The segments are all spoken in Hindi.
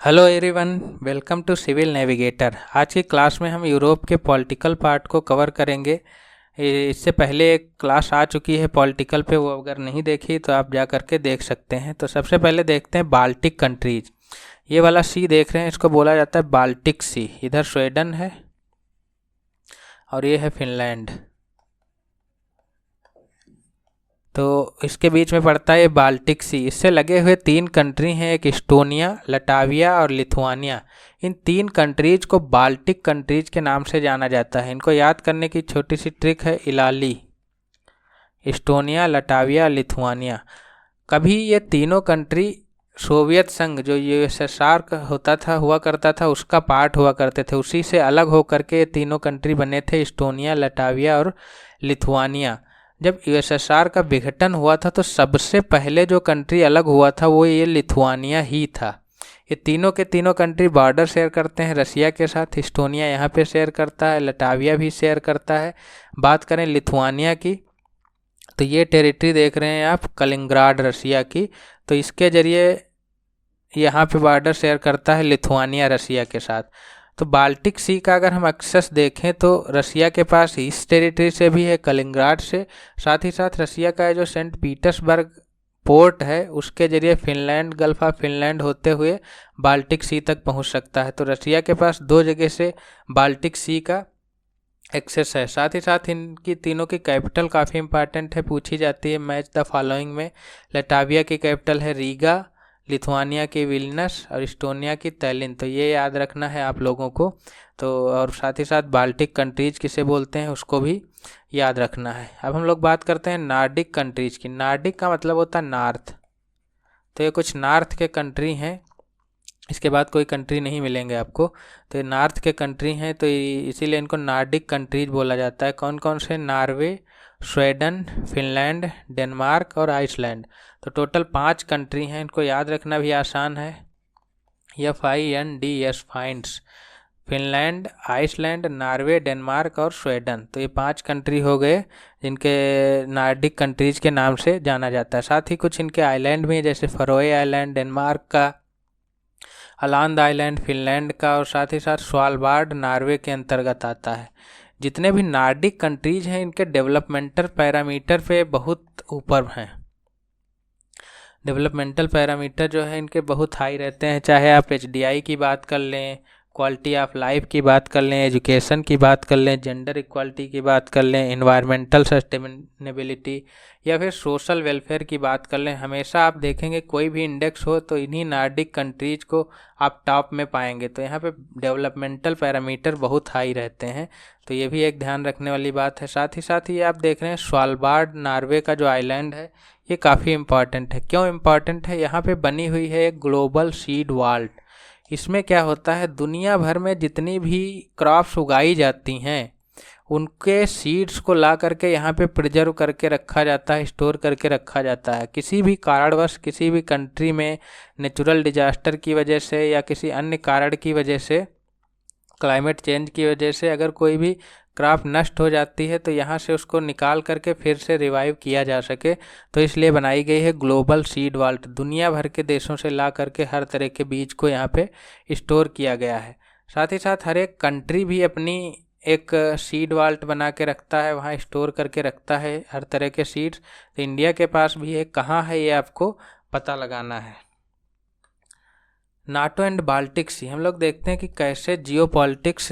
Hello everyone, welcome to civil navigator. आज की क्लास में हम यूरोप के पॉलिटिकल पार्ट को कवर करेंगे। इससे पहले एक क्लास आ चुकी है पॉलिटिकल पे, वो अगर नहीं देखी तो आप जा करके देख सकते हैं। तो सबसे पहले देखते हैं बाल्टिक कंट्रीज। ये वाला सी देख रहे हैं, इसको बोला जाता है बाल्टिक सी। इधर स्वीडन है और ये है फिनलैंड। तो इसके बीच में पड़ता है ये बाल्टिक सी। इससे लगे हुए तीन कंट्री हैं, एक इस्टोनिया, लटाविया और लिथुआनिया। इन तीन कंट्रीज को बाल्टिक कंट्रीज के नाम से जाना जाता है। इनको याद करने की छोटी सी ट्रिक है इलाली। Estonia, Latvia, Lithuania. कभी ये तीनों कंट्री सोवियत संघ, जो यूएसएसआर होता था, हुआ करता था, उसका पार्ट हुआ करते थे। उसी से अलग होकर के ये तीनों कंट्री बने थे, इस्टोनिया, लटाविया और लिथुआनिया। जब यूएसएसआर का विघटन हुआ था तो सबसे पहले जो कंट्री अलग हुआ था वो ये लिथुआनिया ही था। ये तीनों के तीनों कंट्री बॉर्डर शेयर करते हैं रसिया के साथ। इस्टोनिया यहाँ पे शेयर करता है, लटाविया भी शेयर करता है। बात करें लिथुआनिया की तो ये टेरिटरी देख रहे हैं आप, कलिंग्राड रसिया की। तो इसके जरिए यहाँ पे बॉर्डर शेयर करता है लिथुआनिया रसिया के साथ। तो बाल्टिक सी का अगर हम एक्सेस देखें तो रसिया के पास इस टेरिटरी से भी है, कलिंग्राड से। साथ ही साथ रसिया का जो सेंट पीटर्सबर्ग पोर्ट है उसके जरिए फिनलैंड, गल्फ ऑफ फिनलैंड होते हुए बाल्टिक सी तक पहुंच सकता है। तो रसिया के पास दो जगह से बाल्टिक सी का एक्सेस है। साथ ही साथ इनकी तीनों की कैपिटल काफ़ी इंपॉर्टेंट है, पूछी जाती है मैच द फॉलोइंग में। लटाविया की कैपिटल है रीगा, लिथुआनिया की विल्नस और इस्टोनिया की तैलिन। तो ये याद रखना है आप लोगों को। तो और साथ ही साथ बाल्टिक कंट्रीज किसे बोलते हैं उसको भी याद रखना है। अब हम लोग बात करते हैं नॉर्डिक कंट्रीज की। नॉर्डिक का मतलब होता है नॉर्थ। तो ये कुछ नॉर्थ के कंट्री हैं, इसके बाद कोई कंट्री नहीं मिलेंगे आपको। तो ये नॉर्थ के कंट्री हैं, तो इसीलिए इनको नॉर्डिक कंट्रीज बोला जाता है। कौन कौन से? नॉर्वे, स्वीडन, फिनलैंड, डेनमार्क और आइसलैंड। तो टोटल 5 कंट्री हैं। इनको याद रखना भी आसान है, FINDS, finds. Finland, Iceland, Norway, Denmark और स्वीडन। तो ये 5 कंट्री हो गए जिनके नॉर्डिक कंट्रीज के नाम से जाना जाता है। साथ ही कुछ इनके आइलैंड भी हैं, जैसे फरोए आइलैंड डेनमार्क का, अलांद आइलैंड फिनलैंड का, और साथ ही साथ स्वालबार्ड नॉर्वे के अंतर्गत आता है। जितने भी नॉर्डिक कंट्रीज हैं इनके डेवलपमेंटल पैरामीटर पे बहुत ऊपर हैं। डेवलपमेंटल पैरामीटर जो है इनके बहुत हाई रहते हैं। चाहे आप HDI की बात कर लें, क्वालिटी ऑफ लाइफ की बात कर लें, एजुकेशन की बात कर लें, जेंडर इक्वालिटी की बात कर लें, इन्वायरमेंटल सस्टेनेबिलिटी या फिर सोशल वेलफेयर की बात कर लें, हमेशा आप देखेंगे कोई भी इंडेक्स हो तो इन्हीं नॉर्डिक कंट्रीज को आप टॉप में पाएंगे। तो यहाँ पे डेवलपमेंटल पैरामीटर बहुत हाई रहते हैं। तो ये भी एक ध्यान रखने वाली बात है। साथ ही ये आप देख रहे हैं स्वालबार्ड नॉर्वे का जो आइलैंड है ये काफ़ी इम्पॉर्टेंट है। क्यों इम्पॉर्टेंट है? यहाँ पे बनी हुई है एक ग्लोबल सीड वाल्ट। इसमें क्या होता है, दुनिया भर में जितनी भी क्रॉप्स उगाई जाती हैं उनके सीड्स को ला करके यहाँ पे प्रिजर्व करके रखा जाता है, स्टोर करके रखा जाता है। किसी भी कारणवश किसी भी कंट्री में नेचुरल डिजास्टर की वजह से या किसी अन्य कारण की वजह से, क्लाइमेट चेंज की वजह से अगर कोई भी क्रॉप नष्ट हो जाती है तो यहाँ से उसको निकाल करके फिर से रिवाइव किया जा सके, तो इसलिए बनाई गई है ग्लोबल सीड वाल्ट। दुनिया भर के देशों से ला करके हर तरह के बीज को यहाँ पे स्टोर किया गया है। साथ ही साथ हर एक कंट्री भी अपनी एक सीड वाल्ट बना के रखता है, वहाँ स्टोर करके रखता है हर तरह के सीड्स। तो इंडिया के पास भी एक कहाँ है ये आपको पता लगाना है। नाटो एंड बाल्टिक सी, हम लोग देखते हैं कि कैसे जियोपॉलिटिक्स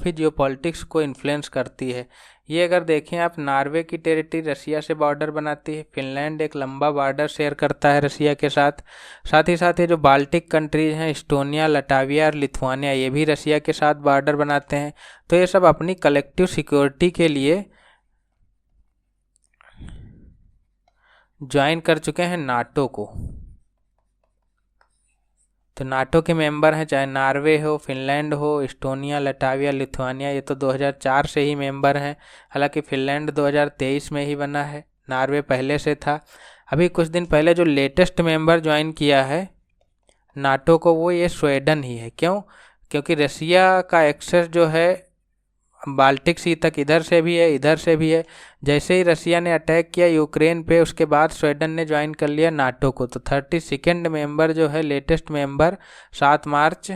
जियोपॉलिटिक्स को इन्फ्लुएंस करती है। ये अगर देखें आप, नॉर्वे की टेरिटरी रसिया से बॉर्डर बनाती है, फिनलैंड एक लंबा बॉर्डर शेयर करता है रसिया के साथ। साथ ही साथ ये जो बाल्टिक कंट्रीज हैं, इस्टोनिया, लटाविया और लिथुआनिया, ये भी रसिया के साथ बॉर्डर बनाते हैं। तो ये सब अपनी कलेक्टिव सिक्योरिटी के लिए ज्वाइन कर चुके हैं नाटो को। तो नाटो के मेंबर हैं, चाहे नॉर्वे हो, फिनलैंड हो, इस्टोनिया, लटाविया, लिथुआनिया, ये तो 2004 से ही मेंबर हैं। हालांकि फिनलैंड 2023 में ही बना है, नॉर्वे पहले से था। अभी कुछ दिन पहले जो लेटेस्ट मेंबर ज्वाइन किया है नाटो को वो ये स्वीडन ही है। क्यों? क्योंकि रसिया का एक्सेस जो है बाल्टिक सी तक इधर से भी है, इधर से भी है। जैसे ही रसिया ने अटैक किया यूक्रेन पे, उसके बाद स्वीडन ने ज्वाइन कर लिया नाटो को। तो 32nd मेंबर जो है, लेटेस्ट मेंबर 7 मार्च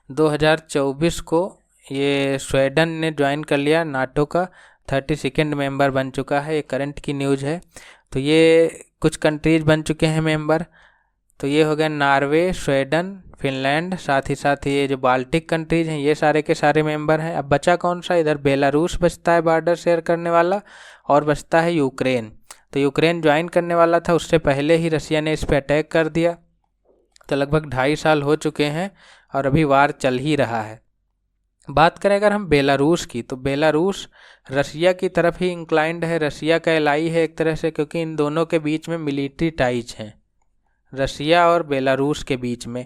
2024 को ये स्वीडन ने ज्वाइन कर लिया नाटो का, 32nd मेंबर बन चुका है। ये करंट की न्यूज़ है। तो ये कुछ कंट्रीज बन चुके हैं मेंबर। तो ये हो गया नॉर्वे, स्वीडन, फिनलैंड, साथ ही साथ ये जो बाल्टिक कंट्रीज हैं ये सारे के सारे मेंबर हैं। अब बचा कौन सा, इधर बेलारूस बचता है बॉर्डर शेयर करने वाला, और बचता है यूक्रेन। तो यूक्रेन ज्वाइन करने वाला था, उससे पहले ही रसिया ने इस पर अटैक कर दिया। तो लगभग 2.5 साल हो चुके हैं और अभी वार चल ही रहा है। बात करें अगर हम बेलारूस की, तो बेलारूस रसिया की तरफ ही इंक्लाइंड है, रसिया का एलाई है एक तरह से, क्योंकि इन दोनों के बीच में मिलिट्री टाइज हैं, रसिया और बेलारूस के बीच में।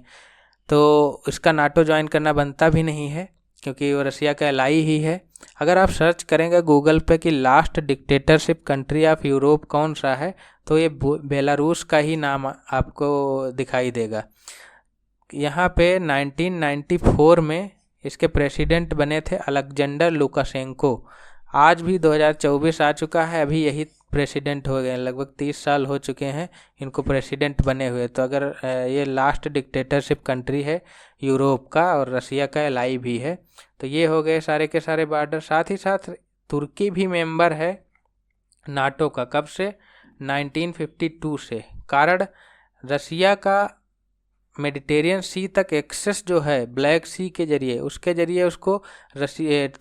तो इसका नाटो ज्वाइन करना बनता भी नहीं है, क्योंकि वो रसिया का एलाई ही है। अगर आप सर्च करेंगे गूगल पे कि last dictatorship country of Europe कौन सा है, तो ये बेलारूस का ही नाम आपको दिखाई देगा। यहाँ पे 1994 में इसके प्रेसिडेंट बने थे अलेक्जेंडर लुकाशेंको। आज भी 2024 आ चुका है, अभी यही प्रेसिडेंट हो गए हैं। लगभग 30 साल हो चुके हैं इनको प्रेसिडेंट बने हुए। तो अगर ये लास्ट डिक्टेटरशिप कंट्री है यूरोप का, और रसिया का एलाई भी है। तो ये हो गए सारे के सारे बॉर्डर। साथ ही साथ तुर्की भी मेंबर है नाटो का। कब से, 1952 से। कारण रसिया का मेडिटेरियन सी तक एक्सेस जो है ब्लैक सी के जरिए, उसके जरिए उसको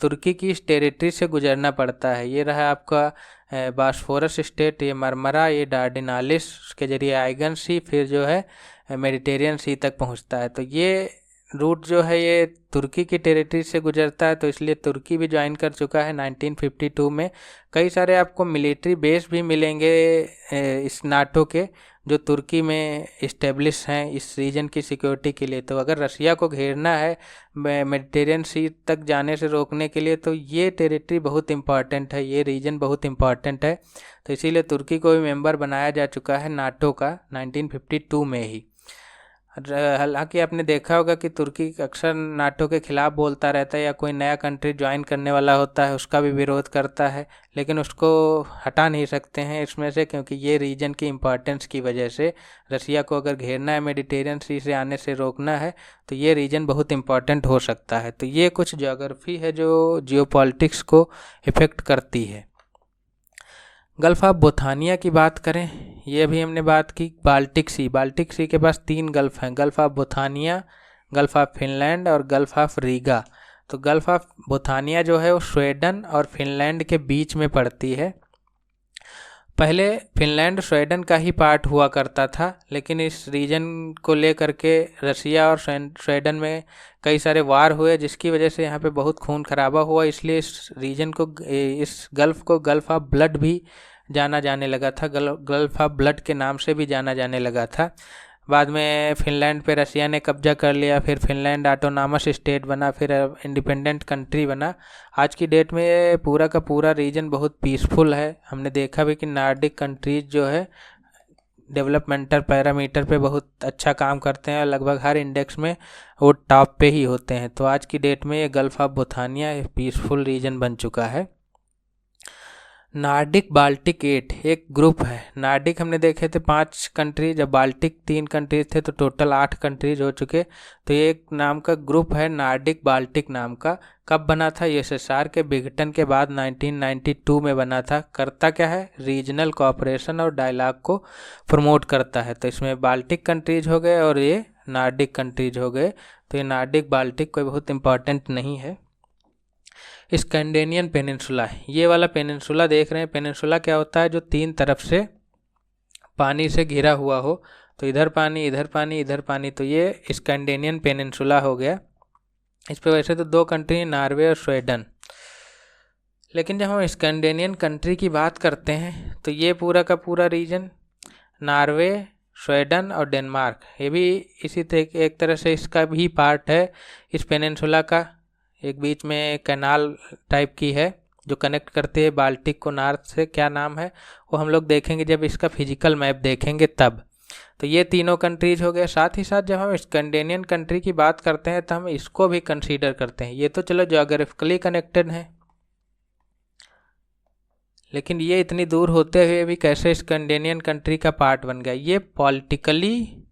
तुर्की की इस टेरिटरी से गुजरना पड़ता है। ये रहा आपका बास्फोरस स्टेट, ये मरमरा, ये डार्डिनालिस, उसके जरिए आइगन सी, फिर जो है मेडिटेरियन सी तक पहुंचता है। तो ये रूट जो है ये तुर्की की टेरिटरी से गुजरता है। तो इसलिए तुर्की भी ज्वाइन कर चुका है 1952 में। कई सारे आपको मिलिट्री बेस भी मिलेंगे इस नाटो के, जो तुर्की में इस्टेब्लिश हैं इस रीजन की सिक्योरिटी के लिए। तो अगर रसिया को घेरना है मेडिटेरियन सी तक जाने से रोकने के लिए, तो ये टेरिटरी बहुत इंपॉर्टेंट है, ये रीजन बहुत इंपॉर्टेंट है। तो इसीलिए तुर्की को भी मेंबर बनाया जा चुका है नाटो का 1952 में ही। हालांकि आपने देखा होगा कि तुर्की अक्सर नाटो के खिलाफ बोलता रहता है, या कोई नया कंट्री ज्वाइन करने वाला होता है उसका भी विरोध करता है, लेकिन उसको हटा नहीं सकते हैं इसमें से, क्योंकि ये रीजन की इम्पोर्टेंस की वजह से। रसिया को अगर घेरना है, मेडिटेरियन सी से आने से रोकना है, तो ये रीजन बहुत इंपॉर्टेंट हो सकता है। तो ये कुछ ज्योग्राफी है जो जियोपॉलिटिक्स को इफ़ेक्ट करती है। गल्फ ऑफ बोथानिया की बात करें, ये भी हमने बात की। बाल्टिक सी के पास 3 गल्फ हैं, gulf of Bothnia, gulf of Finland और गल्फ ऑफ रीगा। तो गल्फ ऑफ बोथानिया जो है वो स्वीडन और फिनलैंड के बीच में पड़ती है। पहले फिनलैंड स्वीडन का ही पार्ट हुआ करता था, लेकिन इस रीजन को लेकर के रसिया और स्वीडन में कई सारे वार हुए, जिसकी वजह से यहाँ पे बहुत खून खराबा हुआ। इसलिए इस रीजन को, इस गल्फ को गल्फ ऑफ ब्लड भी जाना जाने लगा था, गल्फ ऑफ ब्लड के नाम से भी जाना जाने लगा था। बाद में फिनलैंड पे रसिया ने कब्जा कर लिया, फिर फिनलैंड ऑटोनॉमस स्टेट बना, फिर इंडिपेंडेंट कंट्री बना। आज की डेट में पूरा का पूरा रीजन बहुत पीसफुल है। हमने देखा भी कि नॉर्डिक कंट्रीज जो है डेवलपमेंटल पैरामीटर पे बहुत अच्छा काम करते हैं, और लगभग हर इंडेक्स में वो टॉप पे ही होते हैं। तो आज की डेट में ये गल्फ ऑफ बोथानिया एक पीसफुल रीजन बन चुका है। नार्डिक बाल्टिक 8 एक ग्रुप है। नार्डिक हमने देखे थे 5 कंट्री, जब बाल्टिक 3 कंट्रीज थे तो टोटल 8 कंट्रीज हो चुके। तो ये एक नाम का ग्रुप है नार्डिक बाल्टिक नाम का। कब बना था, यूएसएसआर के विघटन के बाद 1992 में बना था। करता क्या है, रीजनल कोऑपरेशन और डायलॉग को प्रमोट करता है। तो इसमें बाल्टिक कंट्रीज हो गए और ये नार्डिक कंट्रीज हो गए। तो ये नार्डिक बाल्टिक कोई बहुत इंपॉर्टेंट नहीं है। स्कैंडिनेवियन पेनिनसुला, ये वाला पेनिनसुला देख रहे हैं। पेनिनसुला क्या होता है, जो 3 तरफ से पानी से घिरा हुआ हो। तो इधर पानी, इधर पानी, इधर पानी। तो ये स्कैंडिनेवियन पेनिनसुला हो गया। इस पे वैसे तो 2 कंट्री, नॉर्वे और स्वीडन। लेकिन जब हम स्कैंडिनेवियन कंट्री की बात करते हैं, तो ये पूरा का पूरा रीजन नॉर्वे, स्वीडन और डेनमार्क, ये भी इसी एक तरह से इसका भी पार्ट है इस पेनिनसुला का। एक बीच में कैनाल टाइप की है जो कनेक्ट करती है बाल्टिक को नॉर्थ से। क्या नाम है वो हम लोग देखेंगे जब इसका फिजिकल मैप देखेंगे तब। तो ये तीनों कंट्रीज हो गए। साथ ही साथ जब हम स्कैंडिनेवियन कंट्री की बात करते हैं तो हम इसको भी कंसीडर करते हैं। ये तो चलो ज्योग्राफिकली कनेक्टेड हैं, लेकिन ये इतनी दूर होते हुए भी कैसे स्कैंडिनेवियन कंट्री का पार्ट बन गया? ये पॉलिटिकली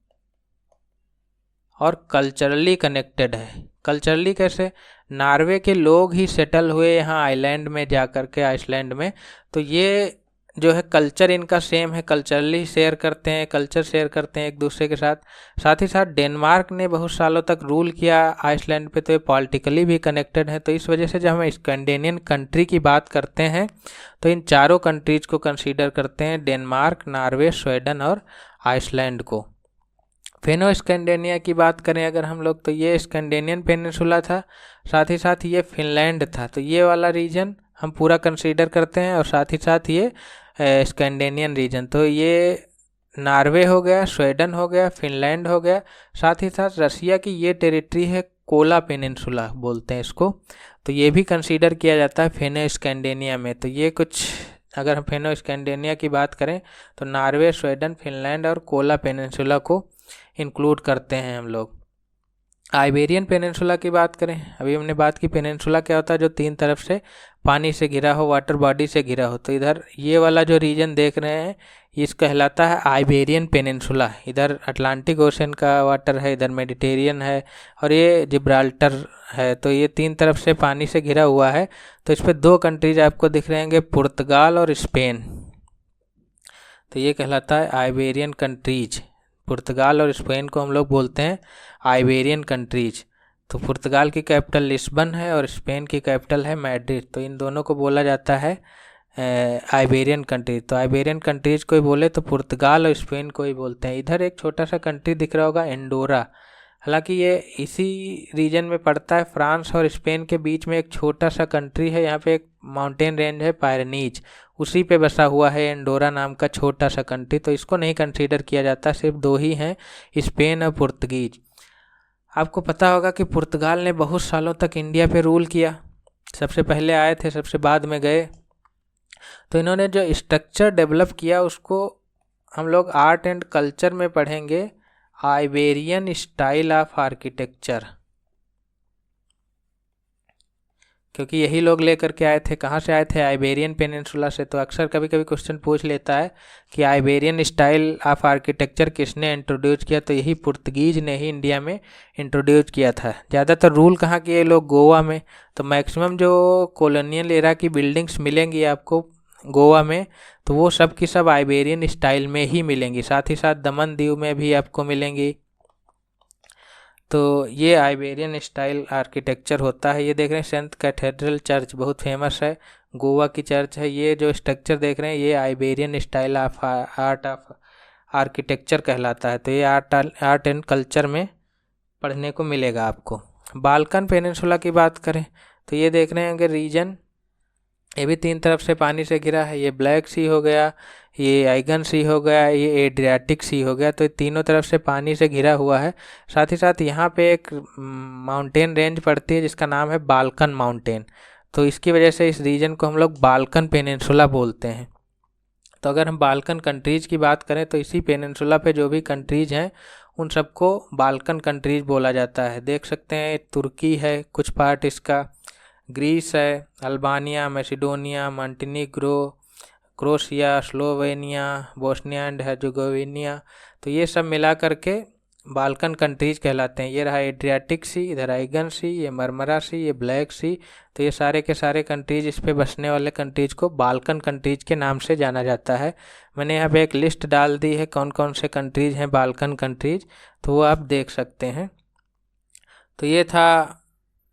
और कल्चरली कनेक्टेड है। कल्चरली कैसे? नॉर्वे के लोग ही सेटल हुए यहाँ आइलैंड में जा कर के, आइसलैंड में, तो ये जो है कल्चर इनका सेम है, कल्चरली शेयर करते हैं, कल्चर शेयर करते हैं एक दूसरे के साथ। साथ ही साथ डेनमार्क ने बहुत सालों तक रूल किया आइसलैंड पे, तो ये पॉलिटिकली भी कनेक्टेड है। तो इस वजह से जब हम स्कैंडिनेवियन कंट्री की बात करते हैं तो इन चारों कंट्रीज को कंसीडर करते हैं, डेनमार्क, नॉर्वे, स्वीडन और आइसलैंड को। फेनो स्कैंडिनेविया की बात करें अगर हम लोग, तो ये स्कैंडिनेवियन पेनिनसुला था, साथ ही साथ ये फिनलैंड था। तो ये वाला रीजन हम पूरा कंसीडर करते हैं, और साथ ही साथ ये स्कैंडिनेवियन रीजन। तो ये नॉर्वे हो गया, स्वीडन हो गया, फिनलैंड हो गया, साथ ही साथ रसिया की ये टेरिटरी है, कोला पेनिनसुला बोलते हैं इसको, तो ये भी कंसीडर किया जाता है फेनो स्कैंडिनेविया में। तो ये कुछ, अगर हम फेनो स्कैंडिनेविया की बात करें तो नॉर्वे, स्वीडन, फिनलैंड और कोला पेनिनसुला को इंक्लूड करते हैं हम लोग। आइबेरियन पेनिनसुला की बात करें, अभी हमने बात की पेनिनसुला क्या होता है, जो तीन तरफ से पानी से घिरा हो, वाटर बॉडी से घिरा हो। तो इधर ये वाला जो रीजन देख रहे हैं ये कहलाता है आइबेरियन पेनिनसुला। इधर अटलांटिक ओशन का वाटर है, इधर मेडिटेरियन है, और ये जिब्राल्टर है। तो ये तीन तरफ से पानी से घिरा हुआ है। तो इस पर दो कंट्रीज आपको दिख रहे हैं, पुर्तगाल और स्पेन। तो ये कहलाता है आइबेरियन कंट्रीज। पुर्तगाल और स्पेन को हम लोग बोलते हैं आइबेरियन कंट्रीज। तो पुर्तगाल की कैपिटल लिस्बन है और स्पेन की कैपिटल है मैड्रिड। तो इन दोनों को बोला जाता है आइबेरियन कंट्रीज। तो आइबेरियन कंट्रीज को ही बोले तो पुर्तगाल और स्पेन को ही बोलते हैं। इधर एक छोटा सा कंट्री दिख रहा होगा, एंडोरा। हालांकि ये इसी रीजन में पड़ता है, फ्रांस और स्पेन के बीच में एक छोटा सा कंट्री है। यहाँ पे एक माउंटेन रेंज है पायरेनीज, उसी पे बसा हुआ है एंडोरा नाम का छोटा सा कंट्री। तो इसको नहीं कंसीडर किया जाता, सिर्फ दो ही हैं, स्पेन और पुर्तगीज। आपको पता होगा कि पुर्तगाल ने बहुत सालों तक इंडिया पे रूल किया, सबसे पहले आए थे, सबसे बाद में गए। तो इन्होंने जो स्ट्रक्चर डेवलप किया उसको हम लोग आर्ट एंड कल्चर में पढ़ेंगे, आइबेरियन स्टाइल ऑफ आर्किटेक्चर, क्योंकि यही लोग लेकर के आए थे। कहाँ से आए थे? आइबेरियन पेनिनसुला से। तो अक्सर कभी कभी क्वेश्चन पूछ लेता है कि आइबेरियन स्टाइल ऑफ आर्किटेक्चर किसने इंट्रोड्यूस किया? तो यही पुर्तगीज ने ही इंडिया में इंट्रोड्यूस किया था। ज़्यादातर रूल कहाँ किए लोग? गोवा में। तो मैक्सिमम जो कॉलोनियल एरा की बिल्डिंग्स मिलेंगी आपको गोवा में, तो वो सब की सब आइबेरियन स्टाइल में ही मिलेंगी। साथ ही साथ दमन दीव में भी आपको मिलेंगी। तो ये आइबेरियन स्टाइल आर्किटेक्चर होता है। ये देख रहे हैं सेंट कैथेड्रल चर्च, बहुत फेमस है, गोवा की चर्च है। ये जो स्ट्रक्चर देख रहे हैं ये Iberian style of art of architecture कहलाता है। तो ये आर्ट एंड कल्चर में पढ़ने को मिलेगा आपको। बाल्कन पेनिनसुला की बात करें तो ये देख रहे हैं कि रीजन, ये भी तीन तरफ से पानी से घिरा है। ये ब्लैक सी हो गया, ये आइगन सी हो गया, ये एड्रियाटिक सी हो गया। तो तीनों तरफ से पानी से घिरा हुआ है। साथ ही साथ यहाँ पे एक माउंटेन रेंज पड़ती है जिसका नाम है बाल्कन माउंटेन। तो इसकी वजह से इस रीजन को हम लोग बाल्कन पेनिनसुला बोलते हैं। तो अगर हम बाल्कन कंट्रीज़ की बात करें तो इसी पेनिनसुला पे जो भी कंट्रीज़ हैं उन सबको बाल्कन कंट्रीज़ बोला जाता है। देख सकते हैं तुर्की है, कुछ पार्ट इसका, ग्रीस है, Albania, Macedonia, Montenegro, crochet, Slovenia, Bosnia and Herzegovina. तो ये सब मिला करके बाल्कन कंट्रीज़ कहलाते हैं। ये रहा एड्रियाटिक सी, इधर आइगन सी, ये मरमरा सी, ये ब्लैक सी। तो ये सारे के सारे कंट्रीज़, इस पे बसने वाले कंट्रीज़ को बाल्कन कंट्रीज़ के नाम से जाना जाता है। मैंने यहाँ पे एक लिस्ट डाल दी है कौन कौन से कंट्रीज़ हैं बाल्कन कंट्रीज़, तो वो आप देख सकते हैं। तो ये था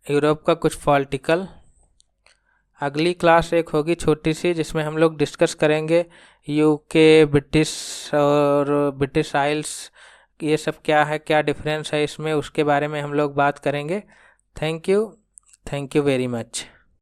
यूरोप का कुछ पॉलिटिकल। अगली क्लास एक होगी छोटी सी जिसमें हम लोग डिस्कस करेंगे यूके, ब्रिटिश और ब्रिटिश आइल्स, ये सब क्या है, क्या डिफरेंस है इसमें, उसके बारे में हम लोग बात करेंगे। Thank you very much.